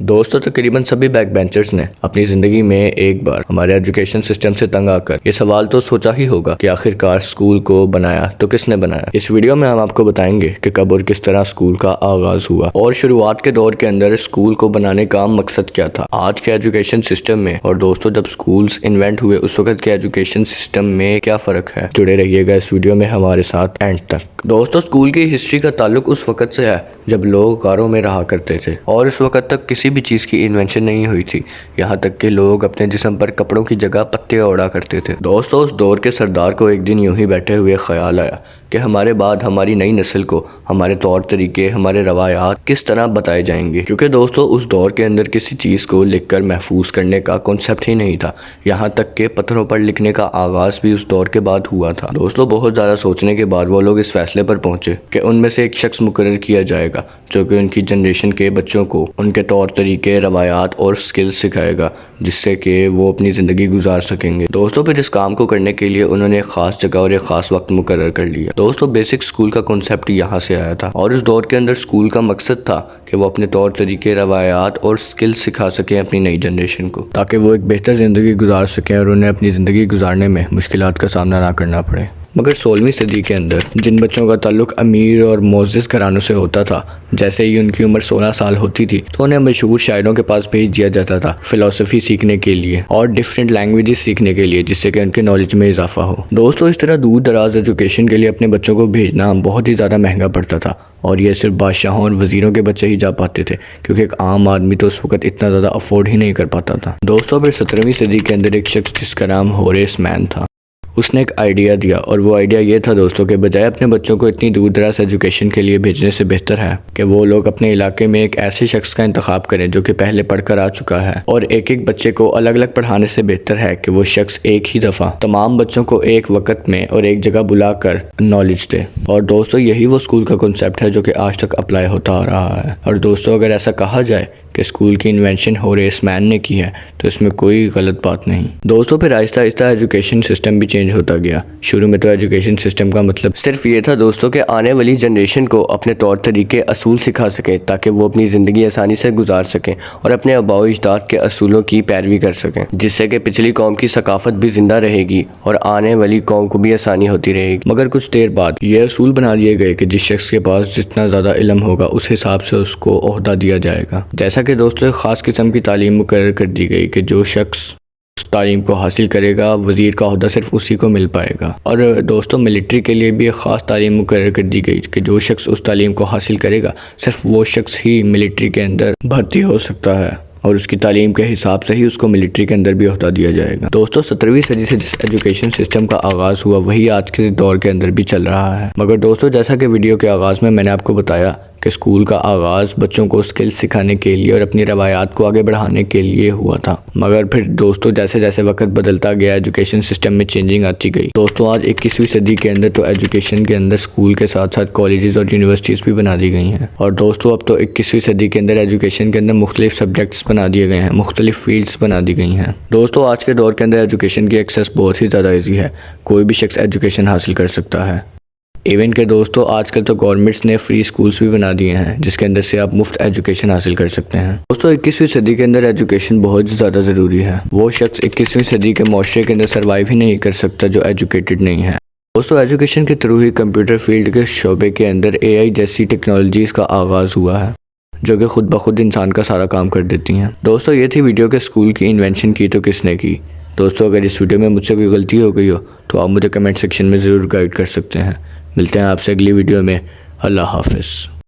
दोस्तों, तकरीबन सभी बैक बेंचर्स ने अपनी ज़िंदगी में एक बार हमारे एजुकेशन सिस्टम से तंग आकर ये सवाल तो सोचा ही होगा कि आखिरकार स्कूल को बनाया तो किसने बनाया। इस वीडियो में हम आपको बताएंगे कि कब और किस तरह स्कूल का आगाज़ हुआ और शुरुआत के दौर के अंदर स्कूल को बनाने का मकसद क्या था आज के एजुकेशन सिस्टम में। और दोस्तों, जब स्कूल्स इन्वेंट हुए उस वक्त के एजुकेशन सिस्टम में क्या फ़र्क है। जुड़े रहिएगा इस वीडियो में हमारे साथ एंड तक। दोस्तों, स्कूल की हिस्ट्री का ताल्लुक उस वक्त से है जब लोग गारों में रहा करते थे और इस वक्त तक किसी भी चीज़ की इन्वेंशन नहीं हुई थी। यहाँ तक कि लोग अपने जिस्म पर कपड़ों की जगह पत्ते ओढ़ा करते थे। दोस्तों, उस दौर के सरदार को एक दिन यूं ही बैठे हुए ख्याल आया कि हमारे बाद हमारी नई नस्ल को हमारे तौर तरीके, हमारे रवायात किस तरह बताए जाएंगे। क्योंकि दोस्तों, उस दौर के अंदर किसी चीज़ को लिखकर महफूज करने का कॉन्सेप्ट ही नहीं था। यहाँ तक कि पत्थरों पर लिखने का आगाज़ भी उस दौर के बाद हुआ था। दोस्तों, बहुत ज़्यादा सोचने के बाद वो लोग इस फैसले पर पहुँचे कि उनमें से एक शख्स मुकर्रर किया जाएगा जो कि उनकी जनरेशन के बच्चों को उनके तौर तरीके, रवायात और स्किल्स सिखाएगा जिससे कि वो अपनी ज़िंदगी गुजार सकेंगे। दोस्तों, फिर इस काम को करने के लिए उन्होंने एक ख़ास जगह और एक ख़ास वक्त मुकर्रर कर लिया। दोस्तों, बेसिक स्कूल का कॉन्सेप्ट यहाँ से आया था और इस दौर के अंदर स्कूल का मकसद था कि वो अपने तौर तरीके, रवायात और स्किल्स सिखा सकें अपनी नई जनरेशन को, ताकि वो एक बेहतर ज़िंदगी गुजार सकें और उन्हें अपनी ज़िंदगी गुजारने में मुश्किलात का सामना ना करना पड़े। मगर 16वीं सदी के अंदर जिन बच्चों का ताल्लुक अमीर और मोअज़्ज़ज़ घरानों से होता था, जैसे ही उनकी उम्र 16 साल होती थी तो उन्हें मशहूर शायरों के पास भेज दिया जाता था फ़िलासफ़ी सीखने के लिए और डिफरेंट लैंग्वेजेस सीखने के लिए, जिससे कि उनके नॉलेज में इजाफा हो। दोस्तों, इस तरह दूर दराज एजुकेशन के लिए अपने बच्चों को भेजना बहुत ही ज़्यादा महंगा पड़ता था और ये सिर्फ बादशाहों और वज़ीरों के बच्चे ही जा पाते थे, क्योंकि एक आम आदमी तो उस वक्त इतना ज़्यादा अफोर्ड ही नहीं कर पाता था। दोस्तों, फिर 17वीं सदी के अंदर एक शख्स जिसका नाम होरेस मैन था, उसने एक आइडिया दिया और वो आइडिया ये था दोस्तों के बजाय अपने बच्चों को इतनी दूर दराज एजुकेशन के लिए भेजने से बेहतर है कि वो लोग अपने इलाके में एक ऐसे शख्स का इंतखाब करें जो कि पहले पढ़कर आ चुका है और एक एक बच्चे को अलग अलग पढ़ाने से बेहतर है कि वो शख्स एक ही दफ़ा तमाम बच्चों को एक वक्त में और एक जगह बुलाकर नॉलेज दे। और दोस्तों, यही वो स्कूल का कॉन्सेप्ट है जो कि आज तक अप्लाई होता आ रहा है। और दोस्तों, अगर ऐसा कहा जाए कि स्कूल की इन्वेंशन होरेस मैन ने की है तो इसमें कोई गलत बात नहीं। दोस्तों, फिर आहिस्ता आहिस्ता एजुकेशन सिस्टम भी चेंज होता गया। शुरू में तो एजुकेशन सिस्टम का मतलब सिर्फ ये था दोस्तों कि आने वाली जनरेशन को अपने तौर तरीके, असूल सिखा सकें ताकि वो अपनी ज़िंदगी आसानी से गुजार सकें और अपने आबाओ अजदाद के असूलों की पैरवी कर सकें, जिससे कि पिछली कौम की सकाफत भी ज़िंदा रहेगी और आने वाली कौम को भी आसानी होती रहेगी। मगर कुछ देर बाद ये असूल बना दिए गए कि जिस शख्स के पास जितना ज़्यादा इल्म होगा उस हिसाब से उसको ओहदा दिया जाएगा। जैसा कि दोस्तों, एक ख़ास किस्म की तालीम मुकर्रर कर दी गई कि जो शख्स उस तालीम को हासिल करेगा वज़ीर का ओहदा सिर्फ उसी को मिल पाएगा। और दोस्तों, मिलिट्री के लिए भी एक ख़ास तालीम मुकर्रर कर दी गई कि जो शख्स उस तालीम को हासिल करेगा सिर्फ वो शख्स ही मिलिट्री के अंदर भर्ती हो सकता है और उसकी तालीम के हिसाब से ही उसको मिलिट्री के अंदर भी ओहदा दिया जाएगा। दोस्तों, 17वीं सदी से जिस एजुकेशन सिस्टम का आगाज़ हुआ वही आज के दौर के अंदर भी चल रहा है। मगर दोस्तों, जैसा कि वीडियो के आगाज़ में मैंने आपको बताया कि स्कूल का आगाज़ बच्चों को स्किल्स सिखाने के लिए और अपनी रवायात को आगे बढ़ाने के लिए हुआ था। मगर फिर दोस्तों, जैसे जैसे वक्त बदलता गया एजुकेशन सिस्टम में चेंजिंग आती गई। दोस्तों, आज 21वीं सदी के अंदर तो एजुकेशन के अंदर स्कूल के साथ साथ कॉलेजेस और यूनिवर्सिटीज़ भी बना दी गई हैं। और दोस्तों, अब तो 21वीं सदी के अंदर एजुकेशन के अंदर मुख्तलिफ सब्जेक्ट्स बना दिए गए हैं, मुख्तलिफ फील्ड्स बना दी गई हैं। दोस्तों, आज के दौर के अंदर एजुकेशन की एक्सेस बहुत ही ज़्यादा ईजी है, कोई भी शख्स एजुकेशन हासिल कर सकता है। इवन के दोस्तों, आजकल तो गवर्नमेंट्स ने फ्री स्कूल्स भी बना दिए हैं जिसके अंदर से आप मुफ्त एजुकेशन हासिल कर सकते हैं। दोस्तों, 21वीं सदी के अंदर एजुकेशन बहुत ज़्यादा ज़रूरी है। वो शख्स 21वीं सदी के माशरे के अंदर सर्वाइव ही नहीं कर सकता जो एजुकेटेड नहीं है। दोस्तों, एजुकेशन के थ्रू ही कंप्यूटर फील्ड के शोबे के अंदर AI जैसी टेक्नोलॉजीज़ का आगाज़ हुआ है जो कि खुद ब खुद इंसान का सारा काम कर देती हैं। दोस्तों, ये थी वीडियो के स्कूल की इन्वेंशन की तो किसने की। दोस्तों, अगर इस वीडियो में मुझसे कोई गलती हो गई हो तो आप मुझे कमेंट सेक्शन में ज़रूर गाइड कर सकते हैं। मिलते हैं आपसे अगली वीडियो में। अल्लाह हाफ़िज़।